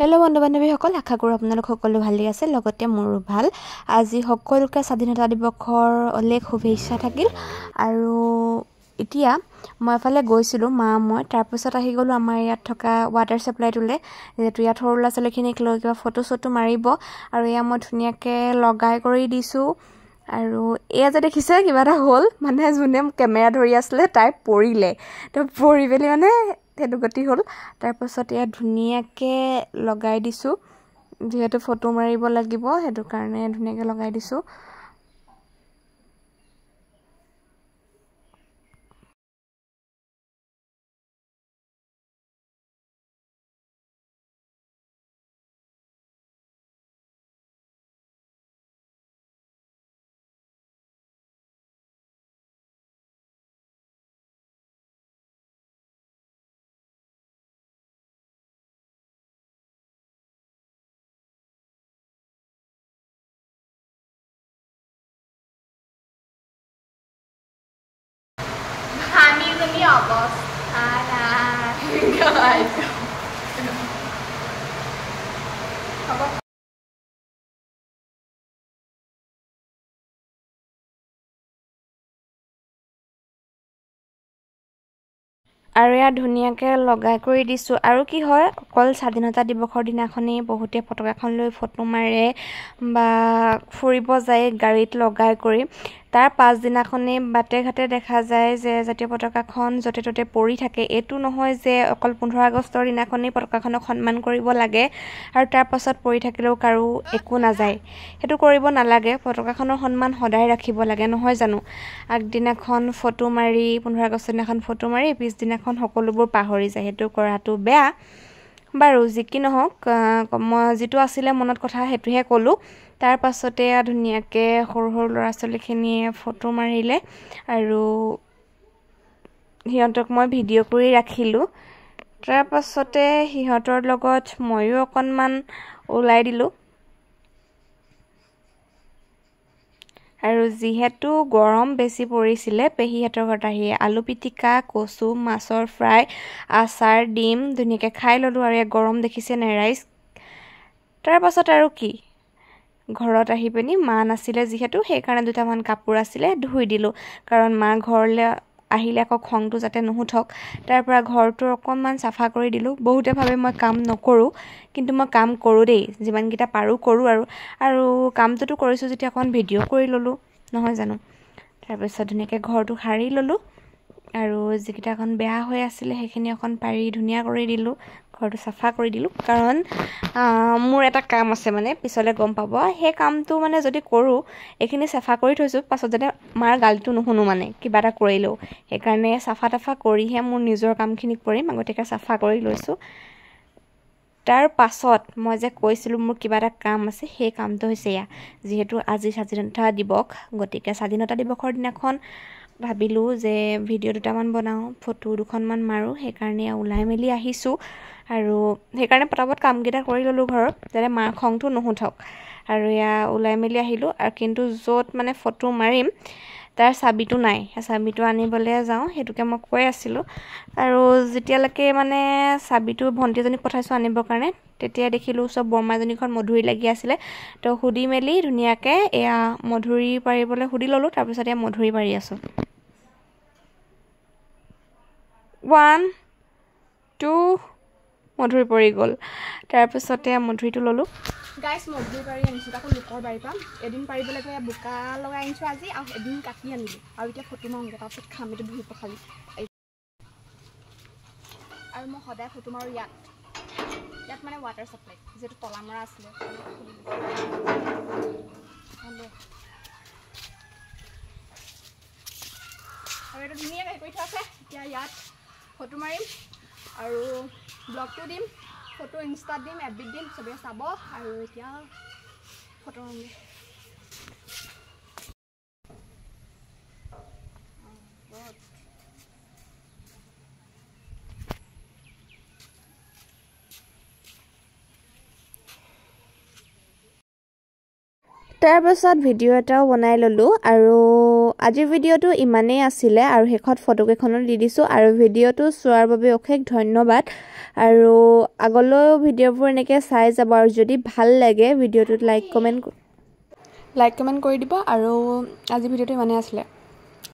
Hello' বন্ধু বান্ধৱীসকল, আশা কৰোঁ আপোনালোক সকলো ভালেই আছে, লগতে মোৰো ভাল। আজি সকলোকে স্বাধীনতা দিৱসৰ অলেখ শুভেচ্ছা থাকিল। আৰু এতিয়া মই এফালে গৈছিলোঁ, মই তাৰপিছত আহি গ'লোঁ আমাৰ ইয়াত থকা ৱাটাৰ ছাপ্লাইটোলৈ, যিহেতু ইয়াত সৰু ল'ৰা ছোৱালীখিনিক লৈ কিবা ফটো চটো মাৰিব। আৰু এয়া মই ধুনীয়াকৈ লগাই কৰি দিছোঁ। আৰু এয়া যে দেখিছে কিবা এটা হ'ল, মানে যোনে কেমেৰা ধৰি আছিলে তাই পৰিলে, তো পৰি পেলি মানে সেইটো গতি হ'ল। তাৰপাছত এয়া ধুনীয়াকৈ লগাই দিছোঁ, যিহেতু ফটো মাৰিব লাগিব সেইটো কাৰণে ধুনীয়াকৈ লগাই দিছোঁ। Hamilton'i অৱস্থা নাই আৰু এয়া ধুনীয়াকৈ লগাই কৰি দিছোঁ। আৰু কি হয়, অকল স্বাধীনতা দিৱসৰ দিনাখনেই বহুতে পতাকাখন লৈ ফটো মাৰে বা ফুৰিব যায় গাড়ীত লগাই কৰি। তাৰ পাছদিনাখনেই বাটে ঘাটে দেখা যায় যে জাতীয় পতাকাখন য'তে ত'তে পৰি থাকে। এইটো নহয় যে অকল 15 আগষ্টৰ দিনাখনেই পতাকাখনক সন্মান কৰিব লাগে আৰু তাৰ পাছত পৰি থাকিলেও কাৰো একো নাযায়। সেইটো কৰিব নালাগে, পতাকাখনৰ সন্মান সদায় ৰাখিব লাগে, নহয় জানো? আগদিনাখন ফটো মাৰি 15 আগষ্টৰ দিনাখন ফটো মাৰি পিছদিনাখন সকলোবোৰ পাহৰি যায়, সেইটো কৰাটো বেয়া। বাৰু যি কি নহওক, মই যিটো আছিলে মনত কথা সেইটোহে ক'লোঁ। তাৰ পাছতে ধুনীয়াকৈ সৰু সৰু ল'ৰা ছোৱালীখিনিয়ে ফটো মাৰিলে আৰু সিহঁতক মই ভিডিঅ' কৰি ৰাখিলোঁ। তাৰ পাছতে সিহঁতৰ লগত ময়ো অকণমান ওলাই দিলোঁ। আৰু যিহেতু গৰম বেছি পৰিছিলে, পেহীহঁতৰ ঘৰত আহি আলু পিটিকা, কচু, মাছৰ ফ্ৰাই, আচাৰ, ডিম ধুনীয়াকৈ খাই ল'লোঁ। আৰু গৰম দেখিছে নাই ৰাইজ। তাৰ পাছত আৰু কি, ঘৰত আহি পিনি মা নাছিলে যিহেতু, সেইকাৰণে দুটামান কাপোৰ আছিলে ধুই দিলোঁ। কাৰণ মা ঘৰলৈ আহিলে আকৌ খংটো যাতে নুঠক, তাৰ পৰা ঘৰটো অকণমান চাফা কৰি দিলোঁ। বহুতে ভাবে মই কাম নকৰোঁ, কিন্তু মই কাম কৰোঁ দেই, যিমানকেইটা পাৰোঁ কৰোঁ। আৰু কামটোতো কৰিছোঁ যেতিয়া অকণমান ভিডিঅ' কৰি ল'লোঁ, নহয় জানো? তাৰপিছত ধুনীয়াকৈ ঘৰটো সাৰি ল'লোঁ আৰু যিকেইটা অকণ বেয়া হৈ আছিলে সেইখিনি অকণ পাৰি ধুনীয়া কৰি দিলোঁ, ঘৰটো চাফা কৰি দিলোঁ। কাৰণ মোৰ এটা কাম আছে, মানে পিছলৈ গম পাব। সেই কামটো মানে যদি কৰোঁ, এইখিনি চাফা কৰি থৈছোঁ, পাছত যাতে মাৰ গালিটো নুশুনো, মানে কিবা এটা কৰিলেও। সেইকাৰণে চাফা তাফা কৰিহে মোৰ নিজৰ কামখিনি কৰিম, আগতীয়াকৈ চাফা কৰি লৈছোঁ। তাৰ পাছত মই যে কৈছিলোঁ মোৰ কিবা এটা কাম আছে, সেই কামটো হৈছে এয়া। যিহেতু আজি স্বাধীনতা দিৱস, গতিকে স্বাধীনতা দিৱসৰ দিনাখন ভাবিলোঁ যে ভিডিঅ' দুটামান বনাওঁ, ফটো দুখনমান মাৰোঁ। সেইকাৰণে ওলাই মেলি আহিছোঁ আৰু সেইকাৰণে পটাপট কামকেইটা কৰি ল'লোঁ ঘৰত, যাতে মাৰ খংটো নুঠক। আৰু এয়া ওলাই মেলি আহিলোঁ। আৰু কিন্তু য'ত মানে ফটো মাৰিম তাৰ চাবিটো নাই, সেই চাবিটো আনিবলৈ যাওঁ, সেইটোকে মই কৈ আছিলোঁ। আৰু যেতিয়ালৈকে মানে চাবিটো ভণ্টি এজনীক পঠাইছোঁ আনিবৰ কাৰণে, তেতিয়া দেখিলোঁ চব বৰমাজনীৰ ঘৰত মধুৰি লাগি আছিলে। তো সুধি মেলি ধুনীয়াকৈ এয়া মধুৰি পাৰিবলৈ সুধি ল'লোঁ। তাৰপিছত এয়া মধুৰি পাৰি আছোঁ। 1 2 মধুৰি পৰি গ'ল। তাৰপিছতে মধুৰিটো ল'লোঁ। গাইছ, মধুৰি পাৰি আনিছোঁ, তাকো লোকৰ বাৰীৰ পৰা। এদিন পাৰিবলৈ গৈ বোকা লগাই আনিছোঁ আজি, আৰু এদিন কাটি আনিলোঁ। আৰু এতিয়া ফটো মাৰোঁগৈ, তাৰপিছত খাম। এইটো ধুই পখালি। আৰু মই সদায় ফটো মাৰোঁ ইয়াত মানে ৱাটাৰ ছাপ্লাই, যিহেতু তলা মৰা আছিলে। আৰু এইটো ধুনীয়াকৈ কৰি থোৱা আছে। এতিয়া ইয়াত ফটো মাৰিম আৰু ব্লগটো দিম, ফটো ইনষ্টাত দিম, এফবিত দিম, চবেই চাব। আৰু এতিয়া ফটো মাৰিম। তাৰপাছত ভিডিঅ' এটাও বনাই ল'লোঁ আৰু আজিৰ ভিডিঅ'টো ইমানেই আছিলে আৰু শেষত ফটোকেইখনো দি দিছোঁ আৰু ভিডিঅ'টো চোৱাৰ বাবে অশেষ ধন্যবাদ আৰু আগলৈও ভিডিঅ'বোৰ এনেকৈ চাই যাব আৰু যদি ভাল লাগে ভিডিঅ'টোত লাইক কমেণ্ট কৰি দিব আৰু আজি ভিডিঅ'টো ইমানেই আছিলে